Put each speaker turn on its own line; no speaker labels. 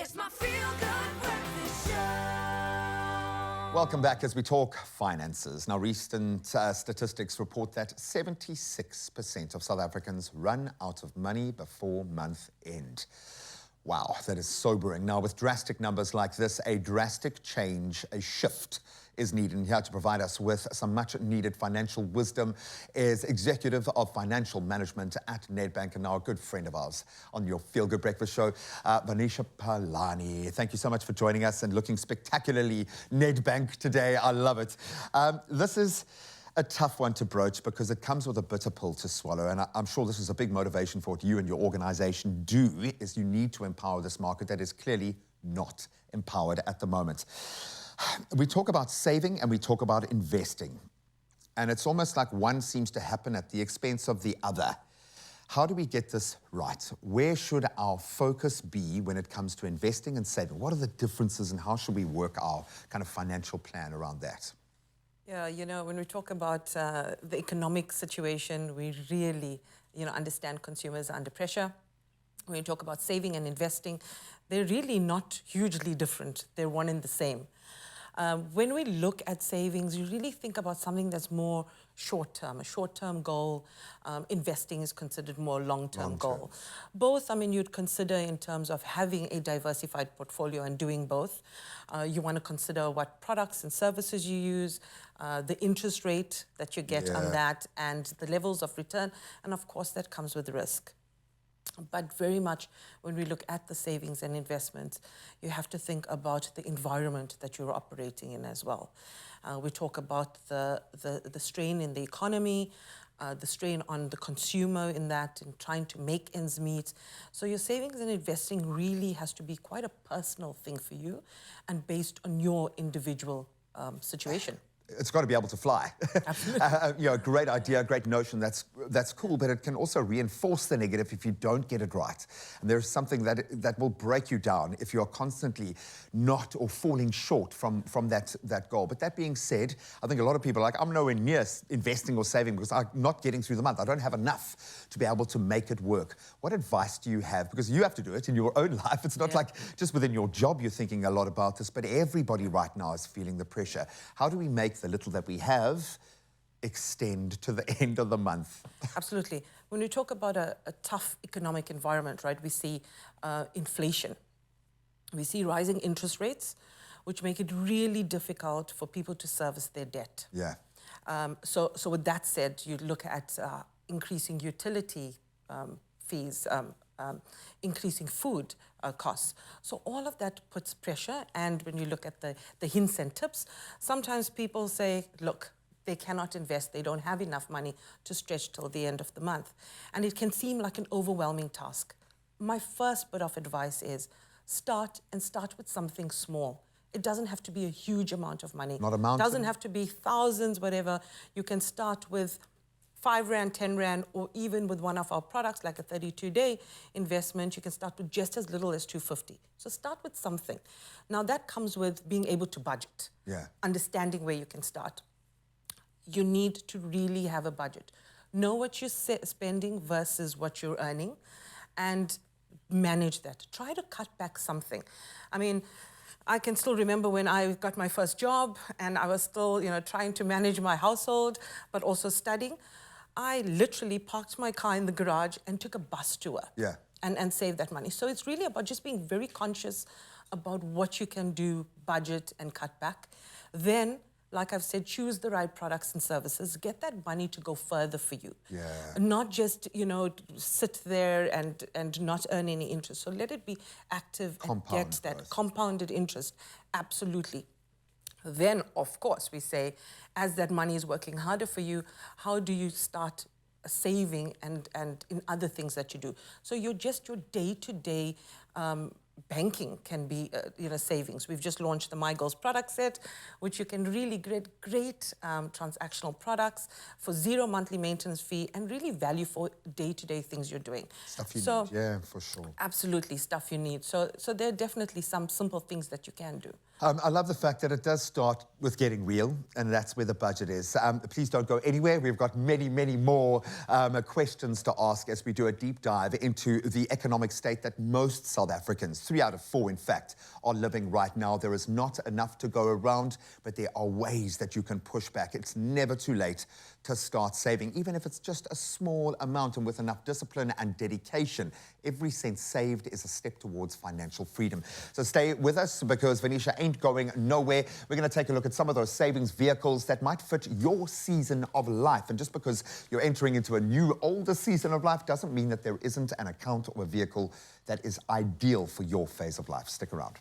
It's my feel-good breakfast show.
Welcome back as we talk finances. Now, recent statistics report that 76% of South Africans run out of money before month end. Wow, that is sobering. Now, with drastic numbers like this, a drastic change, a shift is needed. And here to provide us with some much needed financial wisdom is Executive of Financial Management at NEDBANK and now a good friend of ours on your Feel Good Breakfast show, Vanisha Palani. Thank you so much for joining us and looking spectacularly NEDBANK today. I love it. This is a tough one to broach because it comes with a bitter pill to swallow, and I'm sure this is a big motivation for what you and your organization do, is you need to empower this market that is clearly not empowered at the moment. We talk about saving and we talk about investing, and it's almost like one seems to happen at the expense of the other. How do we get this right? Where should our focus be when it comes to investing and saving? What are the differences and how should we work our kind of financial plan around that?
Yeah, you know, when we talk about the economic situation, we really, understand consumers are under pressure. When we talk about saving and investing, they're really not hugely different. They're one and the same. When we look at savings, you really think about something that's more short-term, a short-term goal. Investing is considered more long-term goal. Both, you'd consider in terms of having a diversified portfolio and doing both. You want to consider what products and services you use, the interest rate that you get on that, and the levels of return. And of course, that comes with risk. But very much when we look at the savings and investments, you have to think about the environment that you're operating in as well. We talk about the strain in the economy, the strain on the consumer in that, and trying to make ends meet. So your savings and investing really has to be quite a personal thing for you and based on your individual situation.
It's got to be able to fly.
Absolutely.
Great idea, great notion, that's cool, but it can also reinforce the negative if you don't get it right. And there's something that will break you down if you're constantly not or falling short from that goal. But that being said, I think a lot of people are like, I'm nowhere near investing or saving because I'm not getting through the month. I don't have enough to be able to make it work. What advice do you have? Because you have to do it in your own life. It's not like just within your job you're thinking a lot about this, but everybody right now is feeling the pressure. How do we make the little that we have extend to the end of the month?
Absolutely. When we talk about a tough economic environment, right, we see inflation. We see rising interest rates, which make it really difficult for people to service their debt.
Yeah.
So with that said, you look at increasing utility fees, increasing food costs. So all of that puts pressure. And when you look at the hints and tips, sometimes people say, look, they cannot invest. They don't have enough money to stretch till the end of the month. And it can seem like an overwhelming task. My first bit of advice is start with something small. It doesn't have to be a huge amount of money.
Not a mountain.
It doesn't have to be thousands, whatever. You can start with 5 Rand, 10 Rand, or even with one of our products like a 32-day investment, you can start with just as little as 250. So start with something. Now that comes with being able to budget, understanding where you can start. You need to really have a budget. Know what you're spending versus what you're earning and manage that. Try to cut back something. I can still remember when I got my first job and I was still, trying to manage my household, but also studying. I literally parked my car in the garage and took a bus tour and saved that money. So it's really about just being very conscious about what you can do, budget and cut back. Then, like I've said, choose the right products and services. Get that money to go further for you. Not just, sit there and not earn any interest. So let it be active and get that compounded interest. Absolutely. Then, of course, we say, as that money is working harder for you, how do you start saving and in other things that you do? So your day-to-day banking can be, savings. We've just launched the My Goals product set, which you can really get great transactional products for 0 monthly maintenance fee and really value for day-to-day things you're doing.
Stuff you need, yeah, for sure.
Absolutely, stuff you need. So there are definitely some simple things that you can do.
I love the fact that it does start with getting real, and that's where the budget is. Please don't go anywhere. We've got many, many more questions to ask as we do a deep dive into the economic state that most South Africans, 3 out of 4 in fact, are living right now. There is not enough to go around, but there are ways that you can push back. It's never too late to start saving, even if it's just a small amount, and with enough discipline and dedication, every cent saved is a step towards financial freedom. So stay with us, because Venetia ain't going nowhere. We're going to take a look at some of those savings vehicles that might fit your season of life. And just because you're entering into a new, older season of life doesn't mean that there isn't an account or a vehicle that is ideal for your phase of life. Stick around.